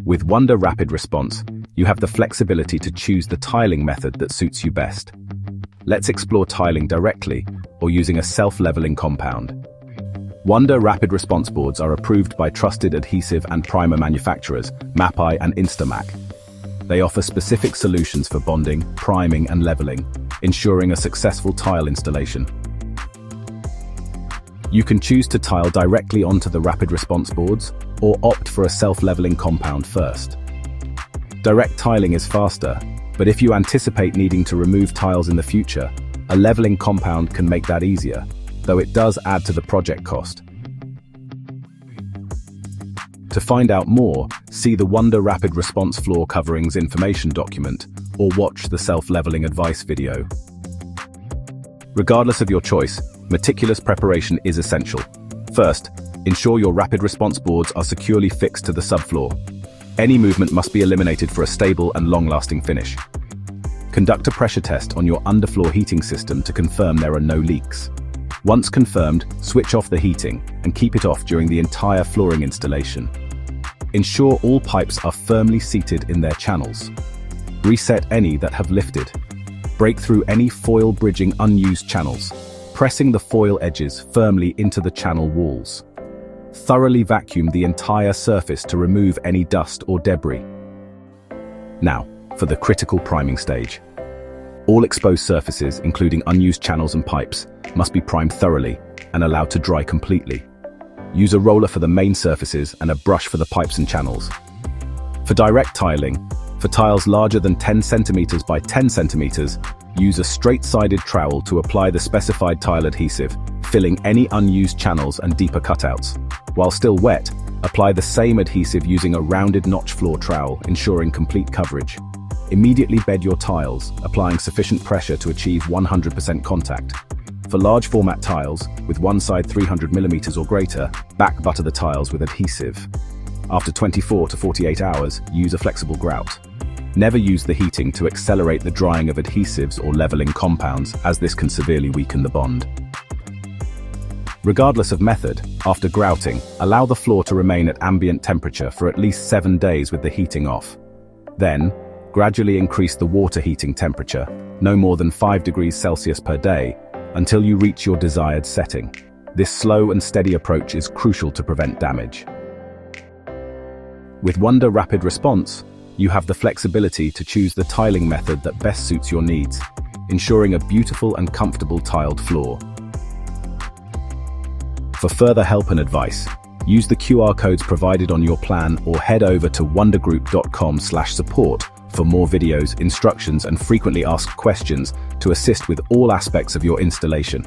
With Wunda Rapid Response, you have the flexibility to choose the tiling method that suits you best. Let's explore tiling directly or using a self-leveling compound. Wunda Rapid Response boards are approved by trusted adhesive and primer manufacturers, Mapai and Instamac. They offer specific solutions for bonding, priming and leveling, ensuring a successful tile installation. You can choose to tile directly onto the Rapid Response boards or opt for a self-leveling compound first. Direct tiling is faster, but if you anticipate needing to remove tiles in the future, a leveling compound can make that easier, though it does add to the project cost. To find out more, see the Wunda Rapid Response floor coverings information document or watch the self-leveling advice video. Regardless of your choice, meticulous preparation is essential. First, ensure your Rapid Response boards are securely fixed to the subfloor. Any movement must be eliminated for a stable and long-lasting finish. Conduct a pressure test on your underfloor heating system to confirm there are no leaks. Once confirmed, switch off the heating and keep it off during the entire flooring installation. Ensure all pipes are firmly seated in their channels. Reset any that have lifted. Break through any foil bridging unused channels, pressing the foil edges firmly into the channel walls. Thoroughly vacuum the entire surface to remove any dust or debris. Now, for the critical priming stage. All exposed surfaces, including unused channels and pipes, must be primed thoroughly and allowed to dry completely. Use a roller for the main surfaces and a brush for the pipes and channels. For direct tiling, for tiles larger than 10 cm by 10 cm, use a straight-sided trowel to apply the specified tile adhesive, filling any unused channels and deeper cutouts. While still wet, apply the same adhesive using a rounded notch floor trowel, ensuring complete coverage. Immediately bed your tiles, applying sufficient pressure to achieve 100% contact. For large format tiles, with one side 300 mm or greater, back butter the tiles with adhesive. After 24 to 48 hours, use a flexible grout. Never use the heating to accelerate the drying of adhesives or leveling compounds, as this can severely weaken the bond. Regardless of method, after grouting, allow the floor to remain at ambient temperature for at least 7 days with the heating off. Then, gradually increase the water heating temperature, no more than 5 degrees Celsius per day, until you reach your desired setting. This slow and steady approach is crucial to prevent damage. With Wunda Rapid Response, you have the flexibility to choose the tiling method that best suits your needs, ensuring a beautiful and comfortable tiled floor. For further help and advice, use the QR codes provided on your plan or head over to wundagroup.com/support for more videos, instructions, and frequently asked questions to assist with all aspects of your installation.